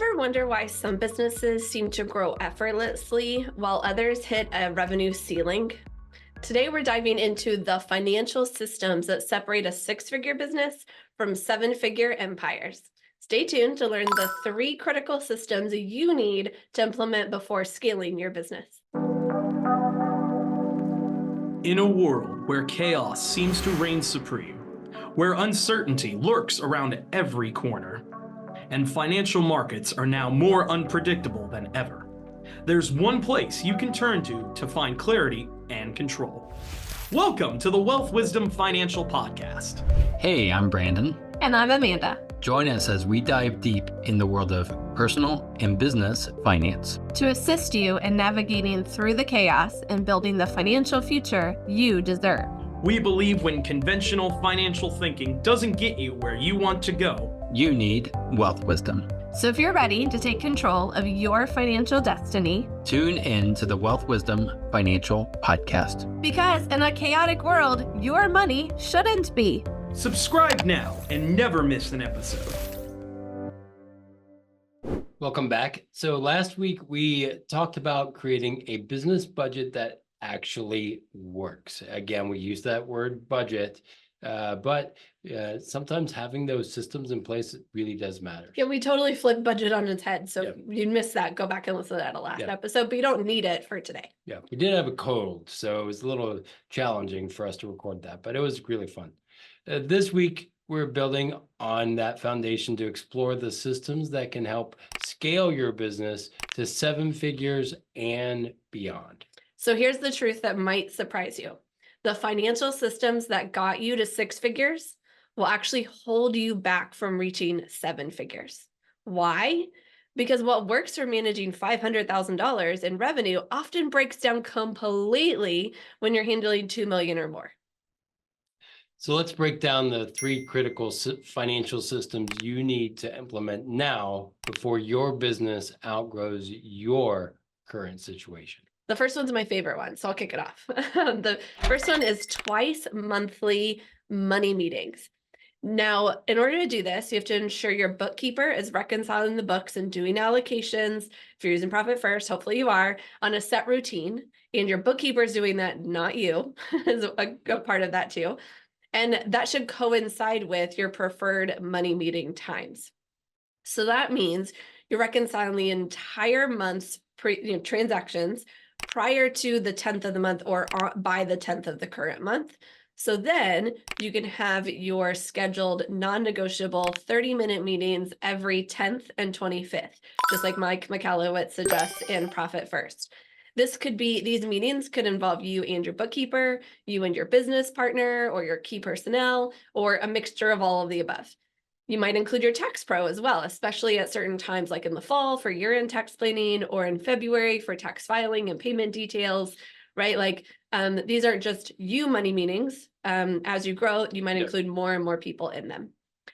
Ever wonder why some businesses seem to grow effortlessly while others hit a revenue ceiling? Today, we're diving into the financial systems that separate a six-figure business from seven-figure empires. Stay tuned to learn the three critical systems you need to implement before scaling your business. In a world where chaos seems to reign supreme, where uncertainty lurks around every corner, and financial markets are now more unpredictable than ever, there's one place you can turn to find clarity and control. Welcome to the Wealth Wisdom Financial Podcast. Hey, I'm Brandon. And I'm Amanda. Join us as we dive deep in the world of personal and business finance to assist you in navigating through the chaos and building the financial future you deserve. We believe when conventional financial thinking doesn't get you where you want to go, you need wealth wisdom. So if you're ready to take control of your financial destiny, tune in to the Wealth Wisdom Financial Podcast. Because in a chaotic world, your money shouldn't be. Subscribe now and never miss an episode. Welcome back. So last week we talked about creating a business budget that actually works. Again, we use that word budget, but sometimes having those systems in place really does matter. Yeah, we totally flipped budget on its head. So you missed that. Go back and listen to that last episode, but you don't need it for today. Yeah, we did have a cold, so it was a little challenging for us to record that, but it was really fun. This week, we're building on that foundation to explore the systems that can help scale your business to seven figures and beyond. So here's the truth that might surprise you. The financial systems that got you to six figures will actually hold you back from reaching seven figures. Why? Because what works for managing $500,000 in revenue often breaks down completely when you're handling $2 million or more. So let's break down the three critical financial systems you need to implement now before your business outgrows your current situation. The first one's my favorite one, so I'll kick it off. The first one is twice monthly money meetings. Now, in order to do this, you have to ensure your bookkeeper is reconciling the books and doing allocations. If you're using Profit First, hopefully you are, on a set routine, and your bookkeeper is doing that, not you, is a part of that too. And that should coincide with your preferred money meeting times. So that means you're reconciling the entire month's transactions prior to the 10th of the month or by the 10th of the current month. So then you can have your scheduled non-negotiable 30-minute meetings every 10th and 25th, just like Mike Michalowicz suggests in Profit First. These meetings could involve you and your bookkeeper, you and your business partner, or your key personnel, or a mixture of all of the above. You might include your tax pro as well, especially at certain times like in the fall for year-end tax planning or in February for tax filing and payment details, right? Like these aren't just you money meetings. As you grow, you might include more and more people in them.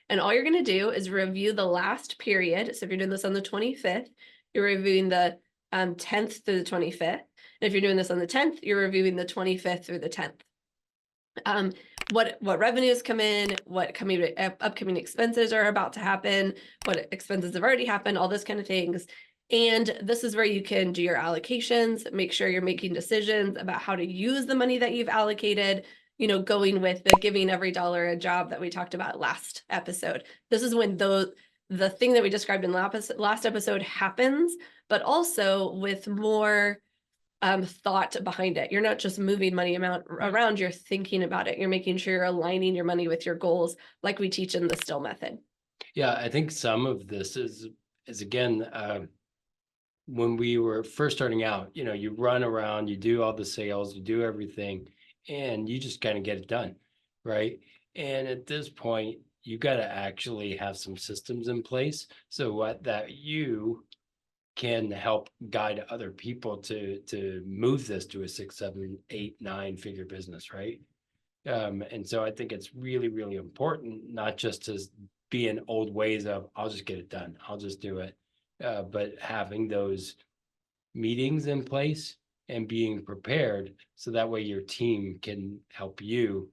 And all you're going to do is review the last period. So if you're doing this on the 25th, you're reviewing the 10th through the 25th. And if you're doing this on the 10th, you're reviewing the 25th through the 10th. What revenues come in, what upcoming expenses are about to happen, what expenses have already happened, all those kind of things. And this is where you can do your allocations, make sure you're making decisions about how to use the money that you've allocated, going with the giving every dollar a job that we talked about last episode. This is when the thing that we described in last episode happens, but also with more thought behind it. You're not just moving money amount around, you're thinking about it. You're making sure you're aligning your money with your goals like we teach in the STILL method. Yeah, I think some of this is again, when we were first starting out, you run around, you do all the sales, you do everything, and you just kind of get it done, right? And at this point, you got to actually have some systems in place so that you can help guide other people to move this to a 6, 7, 8, 9-figure business, right? And so I think it's really, really important not just to be in old ways of I'll just get it done, I'll just do it, but having those meetings in place and being prepared so that way your team can help you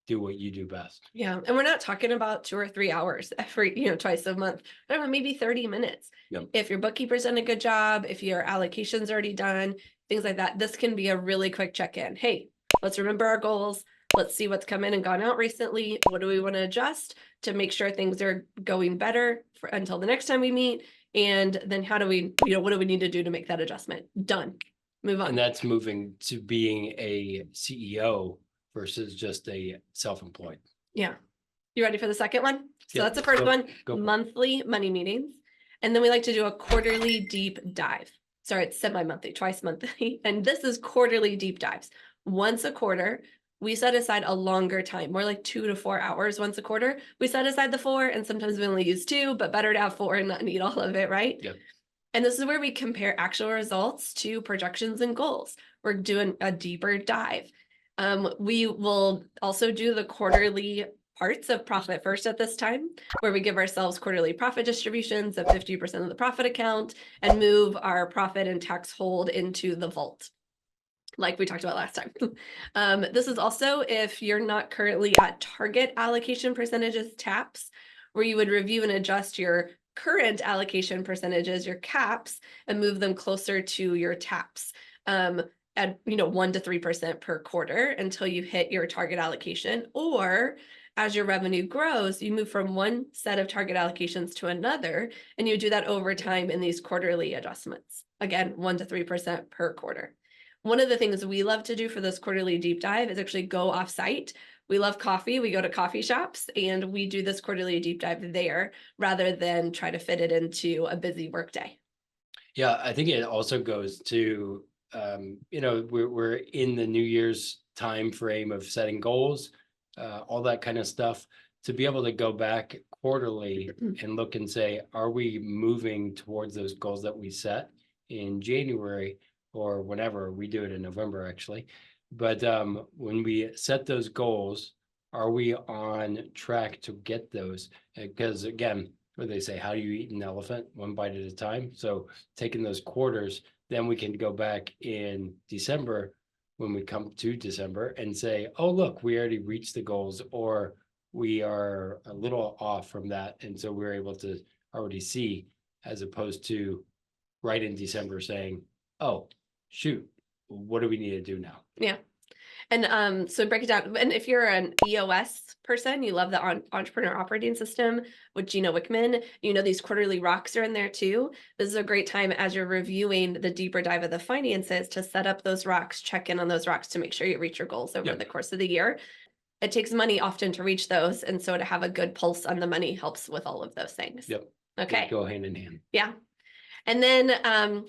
do what you do best. Yeah. And we're not talking about 2 or 3 hours every, twice a month. I don't know, maybe 30 minutes. Yep. If your bookkeeper's done a good job, if your allocation's already done, things like that, this can be a really quick check-in. Hey, let's remember our goals. Let's see what's come in and gone out recently. What do we want to adjust to make sure things are going better until the next time we meet? And then how do we, what do we need to do to make that adjustment? Done. Move on. And that's moving to being a CEO versus just a self-employed. Yeah. You ready for the second one? So Yep, that's the first go- one, go for it. monthly money meetings. And then we like to do a quarterly deep dive. Sorry, it's semi-monthly, twice monthly. And this is quarterly deep dives. Once a quarter, we set aside a longer time, more like 2 to 4 hours once a quarter. We set aside the 4, and sometimes we only use 2, but better to have 4 and not need all of it, right? Yep. And this is where we compare actual results to projections and goals. We're doing a deeper dive. We will also do the quarterly parts of Profit First at this time, where we give ourselves quarterly profit distributions of 50% of the profit account and move our profit and tax hold into the vault, like we talked about last time. This is also if you're not currently at target allocation percentages TAPs, where you would review and adjust your current allocation percentages, your caps, and move them closer to your TAPs. At 1 to 3% per quarter until you hit your target allocation, or as your revenue grows, you move from one set of target allocations to another, and you do that over time in these quarterly adjustments. Again, 1 to 3% per quarter. One of the things we love to do for this quarterly deep dive is actually go off-site. We love coffee. We go to coffee shops and we do this quarterly deep dive there rather than try to fit it into a busy workday. Yeah, I think it also goes to, we're in the New Year's time frame of setting goals, all that kind of stuff. To be able to go back quarterly and look and say, are we moving towards those goals that we set in January or whenever? We do it in November, actually. But when we set those goals, are we on track to get those? Because again, what they say, how do you eat an elephant? One bite at a time. So taking those quarters, then we can go back in December when we come to December and say, oh, look, we already reached the goals, or we are a little off from that. And so we're able to already see, as opposed to right in December saying, oh, shoot, what do we need to do now? Yeah. And so break it down. And if you're an EOS person, you love the Entrepreneur Operating System with Gino Wickman, these quarterly rocks are in there too. This is a great time as you're reviewing the deeper dive of the finances to set up those rocks, check in on those rocks to make sure you reach your goals over the course of the year. It takes money often to reach those. And so to have a good pulse on the money helps with all of those things. Yep. Okay. They go hand in hand. Yeah. And then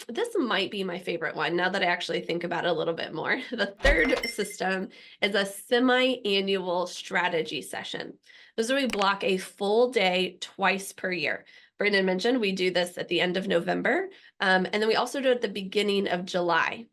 this might be my favorite one now that I actually think about it a little bit more. The third system is a semi-annual strategy session. This is where we block a full day twice per year. Brandon mentioned we do this at the end of November, and then we also do it at the beginning of July.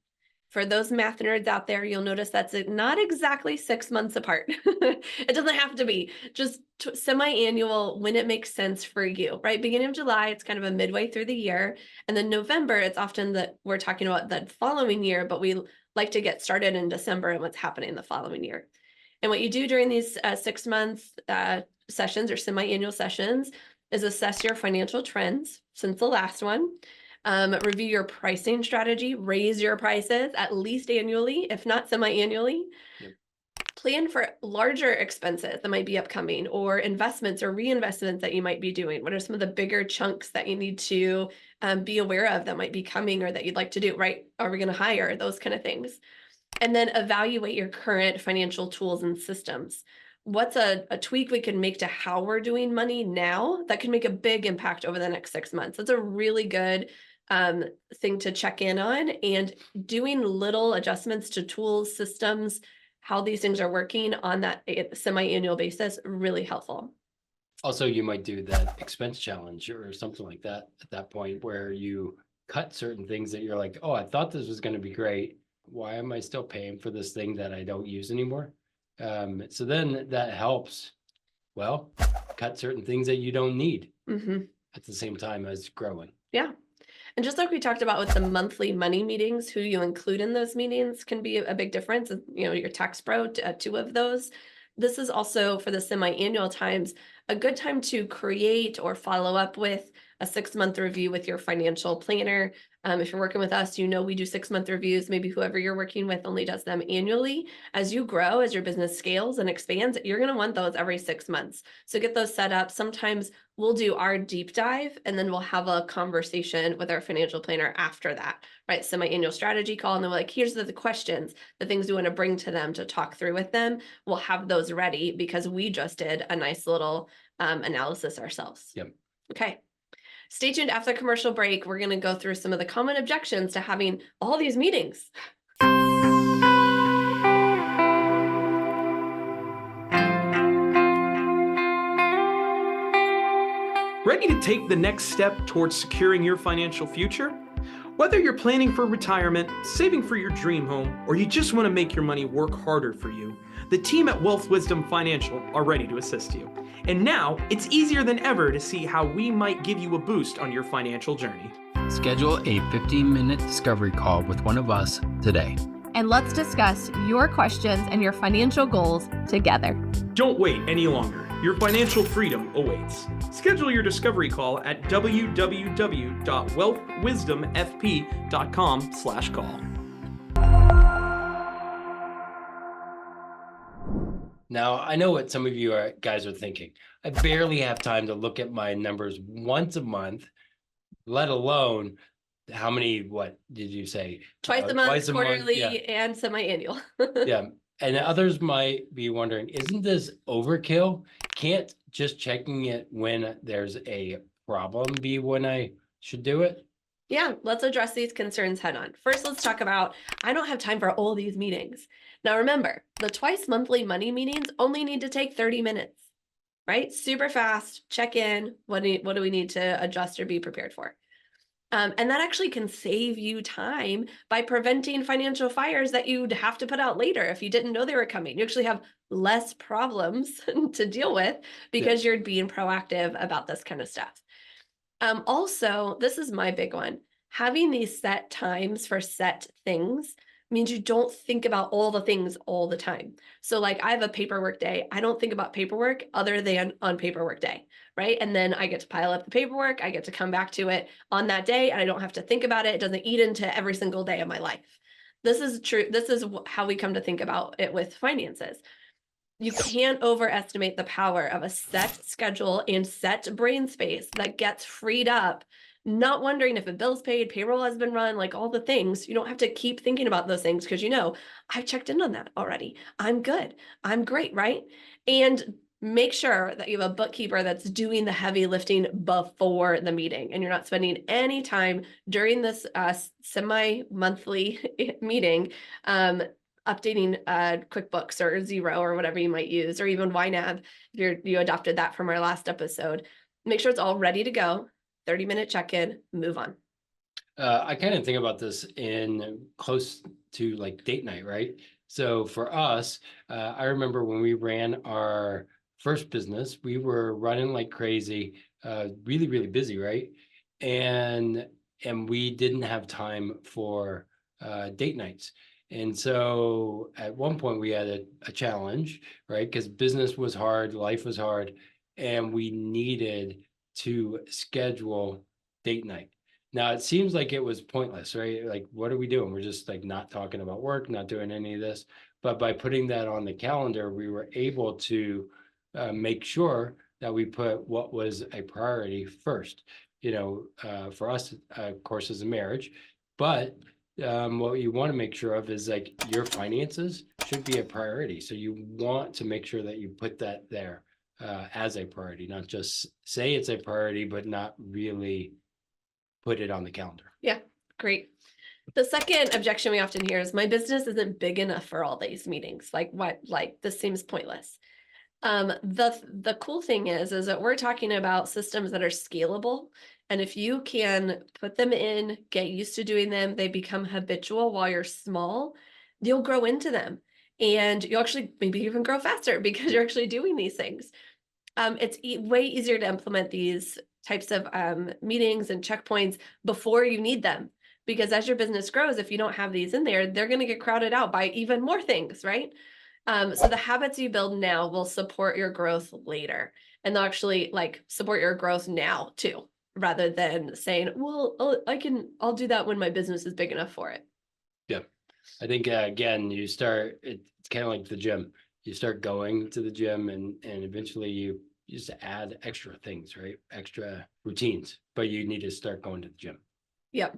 For those math nerds out there, you'll notice that's not exactly 6 months apart. It doesn't have to be, just semi-annual when it makes sense for you, right? Beginning of July, it's kind of a midway through the year. And then November, it's often that we're talking about the following year, but we like to get started in December and what's happening the following year. And what you do during these 6 month sessions or semi-annual sessions is assess your financial trends since the last one. Review your pricing strategy, raise your prices at least annually, if not semi-annually. Yep. Plan for larger expenses that might be upcoming, or investments or reinvestments that you might be doing. What are some of the bigger chunks that you need to be aware of that might be coming or that you'd like to do, right? Are we going to hire? Those kind of things. And then evaluate your current financial tools and systems. What's a tweak we can make to how we're doing money now that can make a big impact over the next 6 months? That's a really good thing to check in on, and doing little adjustments to tools, systems, how these things are working on that semi-annual basis, really helpful. Also, you might do that expense challenge or something like that at that point, where you cut certain things that you're like, oh, I thought this was going to be great. Why am I still paying for this thing that I don't use anymore? So then that helps, cut certain things that you don't need at the same time as growing. Yeah. And just like we talked about with the monthly money meetings, who you include in those meetings can be a big difference. Your tax pro, 2 of those. this is also for the semi-annual times, a good time to create or follow up with a 6-month review with your financial planner. If you're working with us, you know we do 6-month reviews. Maybe whoever you're working with only does them annually. As you grow, as your business scales and expands, you're going to want those every 6 months. So get those set up. Sometimes we'll do our deep dive and then we'll have a conversation with our financial planner after that, right? Semi-annual strategy call. And then we're like, here's the questions, the things we want to bring to them to talk through with them. We'll have those ready because we just did a nice little analysis ourselves. Yep. Okay. Stay tuned after the commercial break. We're going to go through some of the common objections to having all these meetings. Ready to take the next step towards securing your financial future? Whether you're planning for retirement, saving for your dream home, or you just want to make your money work harder for you, the team at Wealth Wisdom Financial are ready to assist you. And now it's easier than ever to see how we might give you a boost on your financial journey. Schedule a 15-minute discovery call with one of us today. And let's discuss your questions and your financial goals together. Don't wait any longer. Your financial freedom awaits. Schedule your discovery call at www.wealthwisdomfp.com/call. Now, I know what some of you guys are thinking. I barely have time to look at my numbers once a month, let alone how many, what did you say? Twice a month, Twice a month, quarterly, yeah. and semi-annual. Yeah. And others might be wondering, isn't this overkill? Can't just checking it when there's a problem be when I should do it? Yeah, let's address these concerns head on. First, let's talk about, I don't have time for all these meetings. Now remember, the twice monthly money meetings only need to take 30 minutes, right? Super fast, check in, what do we need to adjust or be prepared for? And that actually can save you time by preventing financial fires that you'd have to put out later if you didn't know they were coming. You actually have less problems to deal with because you're being proactive about this kind of stuff. Also, this is my big one. Having these set times for set things means you don't think about all the things all the time. So like I have a paperwork day. I don't think about paperwork other than on paperwork day, right? And then I get to pile up the paperwork. I get to come back to it on that day and I don't have to think about it. It doesn't eat into every single day of my life. This is true. This is how we come to think about it with finances. You can't overestimate the power of a set schedule and set brain space that gets freed up, not wondering if a bill's paid, payroll has been run, like all the things. You don't have to keep thinking about those things because you know, I've checked in on that already. I'm good. I'm great, right? And make sure that you have a bookkeeper that's doing the heavy lifting before the meeting and you're not spending any time during this semi-monthly meeting updating QuickBooks or Xero or whatever you might use, or even YNAB if you adopted that from our last episode. Make sure it's all ready to go. 30-minute check-in, move on. I kind of think about this in close to like date night, right? So for us, I remember when we ran our first business, we were running like crazy, really, really busy, right? And we didn't have time for date nights. And so at one point we had a challenge, right? Because business was hard, life was hard, and we needed to schedule date night. Now it seems like it was pointless, right? Like, what are we doing? We're just like not talking about work, not doing any of this. But by putting that on the calendar, we were able to make sure that we put what was a priority first. You know, for us, of course, is a marriage, but what you want to make sure of is like your finances should be a priority. So you want to make sure that you put that there as a priority, not just say it's a priority, but not really put it on the calendar. Yeah, great. The second objection we often hear is my business isn't big enough for all these meetings. Like what? Like this seems pointless. The cool thing is that we're talking about systems that are scalable. And if you can put them in, get used to doing them, they become habitual while you're small, you'll grow into them. And you'll actually maybe even grow faster because you're actually doing these things. It's way easier to implement these types of meetings and checkpoints before you need them. Because as your business grows, if you don't have these in there, they're going to get crowded out by even more things, right? So the habits you build now will support your growth later, and they'll actually like support your growth now too, rather than saying, well, I'll do that when my business is big enough for it. Yeah. I think again, it's kind of like the gym. You start going to the gym and eventually you just add extra things, right? Extra routines, but you need to start going to the gym. Yep.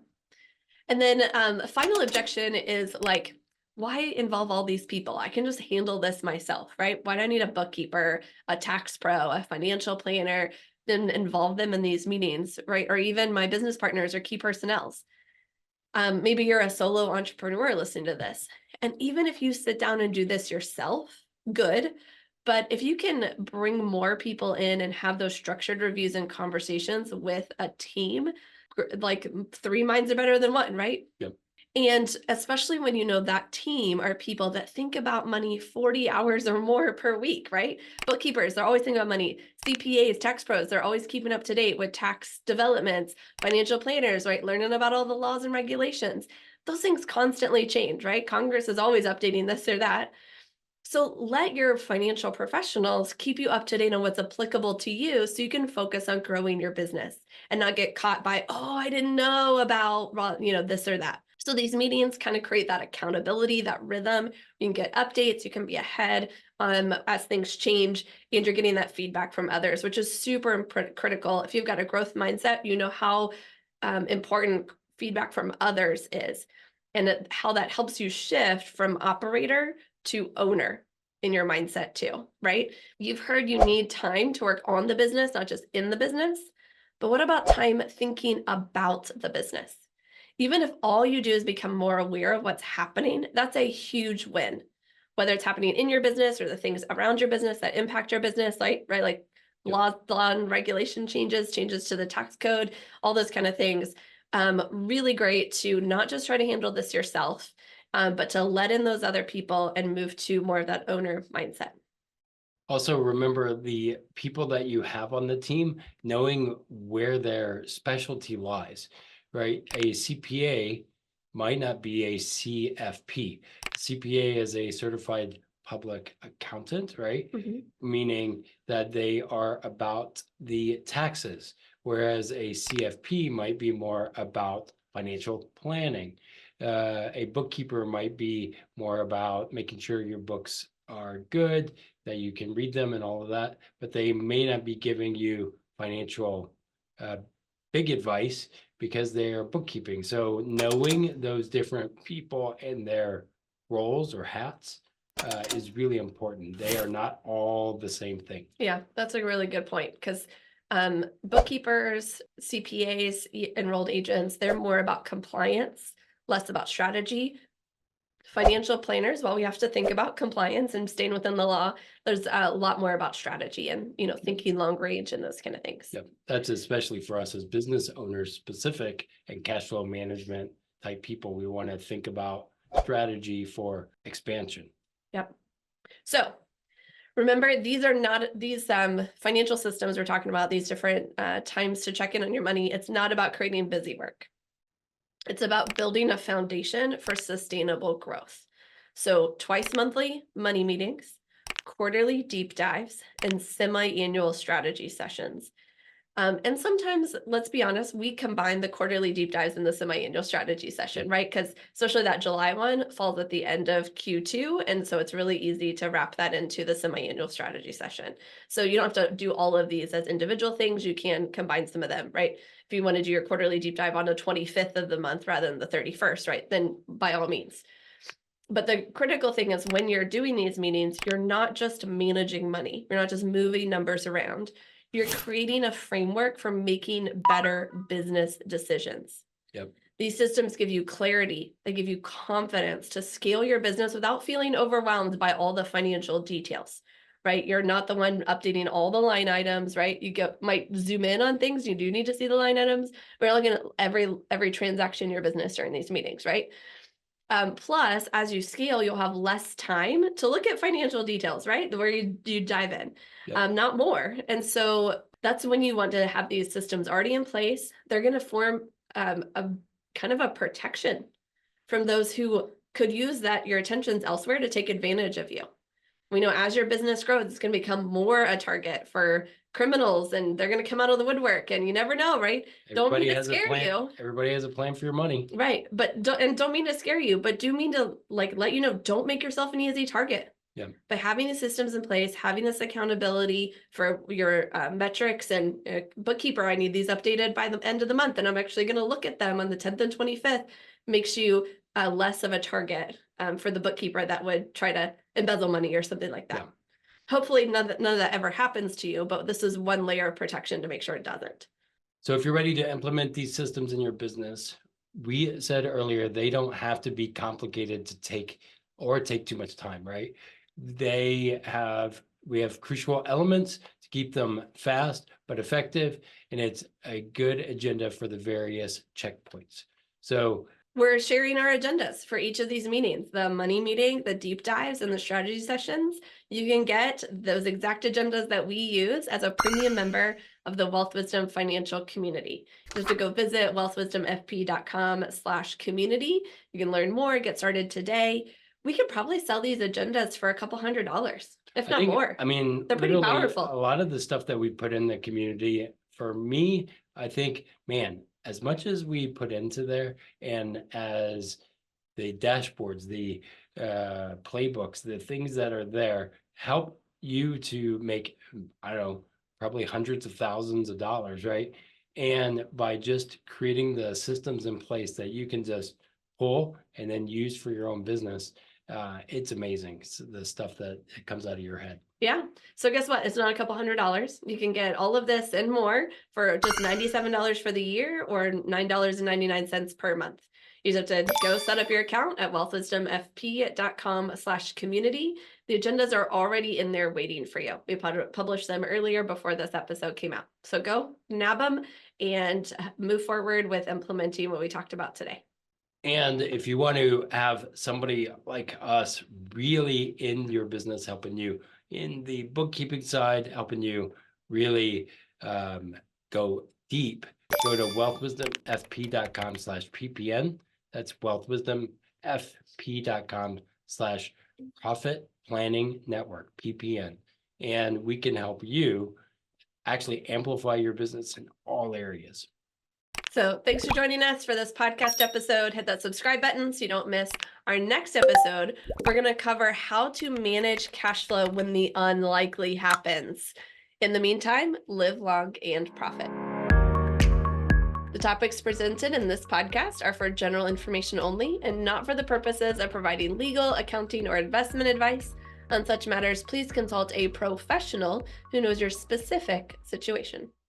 And then a final objection is like, why involve all these people? I can just handle this myself, right? Why do I need a bookkeeper, a tax pro, a financial planner, and involve them in these meetings, right? Or even my business partners or key personnels. Maybe you're a solo entrepreneur listening to this. And even if you sit down and do this yourself, good. But if you can bring more people in and have those structured reviews and conversations with a team, like 3 minds are better than 1, right? Yep. And especially when you know that team are people that think about money 40 hours or more per week, right? Bookkeepers, they're always thinking about money. CPAs, tax pros, they're always keeping up to date with tax developments. Financial planners, right? Learning about all the laws and regulations. Those things constantly change, right? Congress is always updating this or that. So let your financial professionals keep you up to date on what's applicable to you so you can focus on growing your business and not get caught by, oh, I didn't know about, this or that. So these meetings kind of create that accountability, that rhythm. You can get updates, you can be ahead as things change, and you're getting that feedback from others, which is super critical. If you've got a growth mindset, you know how important feedback from others is and how that helps you shift from operator to owner in your mindset too, right? You've heard you need time to work on the business, not just in the business. But what about time thinking about the business? Even if all you do is become more aware of what's happening, that's a huge win. Whether it's happening in your business or the things around your business that impact your business, like, right, like law and regulation changes to the tax code, all those kind of things. Really great to not just try to handle this yourself, but to let in those other people and move to more of that owner mindset. Also, remember the people that you have on the team, knowing where their specialty lies, right? A CPA might not be a CFP. CPA is a certified public accountant, right? Meaning that they are about the taxes, whereas a CFP might be more about financial planning. A bookkeeper might be more about making sure your books are good, that you can read them and all of that, but they may not be giving you financial big advice because they are bookkeeping. So knowing those different people and their roles or hats is really important. They are not all the same thing. Yeah, that's a really good point because bookkeepers, CPAs, enrolled agents, they're more about compliance, less about strategy. Financial planners, while we have to think about compliance and staying within the law, there's a lot more about strategy and, thinking long range and those kind of things. Yep. That's especially for us as business owners specific and cash flow management type people. We want to think about strategy for expansion. Yep. So remember, these are not these financial systems we're talking about, these different times to check in on your money. It's not about creating busy work. It's about building a foundation for sustainable growth. So twice monthly money meetings, quarterly deep dives, and semi-annual strategy sessions. And sometimes, let's be honest, we combine the quarterly deep dives and the semi-annual strategy session, right? Because especially that July one falls at the end of Q2. And so it's really easy to wrap that into the semi-annual strategy session. So you don't have to do all of these as individual things. You can combine some of them, right? If you want to do your quarterly deep dive on the 25th of the month rather than the 31st, right? Then by all means. But the critical thing is when you're doing these meetings, you're not just managing money. You're not just moving numbers around. You're creating a framework for making better business decisions. Yep. These systems give you clarity. They give you confidence to scale your business without feeling overwhelmed by all the financial details, right? You're not the one updating all the line items, right? You might zoom in on things. You do need to see the line items, but you're looking at every transaction in your business during these meetings, right? Plus, as you scale, you'll have less time to look at financial details, right? Where you dive in, not more. And so that's when you want to have these systems already in place. They're going to form a kind of a protection from those who could use that your attention's elsewhere to take advantage of you. We know as your business grows, it's going to become more a target for criminals, and they're going to come out of the woodwork, and you never know, right? Don't Everybody mean to has a scare plan. you. Everybody has a plan for your money. Right. But don't mean to scare you, but do mean to like let you know, don't make yourself an easy target. Yeah. By having the systems in place, having this accountability for your metrics and bookkeeper, I need these updated by the end of the month, and I'm actually going to look at them on the 10th and 25th, makes you less of a target for the bookkeeper that would try to embezzle money or something like that. Yeah. Hopefully none of that ever happens to you, but this is one layer of protection to make sure it doesn't. So if you're ready to implement these systems in your business, we said earlier, they don't have to be complicated to take too much time, right? We have crucial elements to keep them fast but effective, and it's a good agenda for the various checkpoints. So we're sharing our agendas for each of these meetings, the money meeting, the deep dives, and the strategy sessions. You can get those exact agendas that we use as a premium member of the Wealth Wisdom financial community. You have to go visit wealthwisdomfp.com/community. You can learn more, get started today. We could probably sell these agendas for a couple $100s, if not more. I mean, they're pretty literally, powerful. a lot of the stuff that we put in the community, for me, I think, man, as much as we put into there, and as the dashboards, the playbooks, the things that are there help you to make, I don't know, probably hundreds of thousands of dollars, right? And by just creating the systems in place that you can just pull and then use for your own business, it's amazing, the stuff that comes out of your head. Yeah. So guess what? It's not a couple $100s. You can get all of this and more for just $97 for the year or $9.99 per month. You just have to go set up your account at wealthwisdomfp.com/community. The agendas are already in there waiting for you. We published them earlier before this episode came out. So go nab them and move forward with implementing what we talked about today. And if you want to have somebody like us really in your business, helping you in the bookkeeping side, helping you really go deep, go to wealthwisdomfp.com/ppn. That's wealthwisdomfp.com/profit planning network, PPN. And we can help you actually amplify your business in all areas. So thanks for joining us for this podcast episode. Hit that subscribe button so you don't miss our next episode. We're going to cover how to manage cash flow when the unlikely happens. In the meantime, live long and profit. The topics presented in this podcast are for general information only and not for the purposes of providing legal, accounting, or investment advice. On such matters, please consult a professional who knows your specific situation.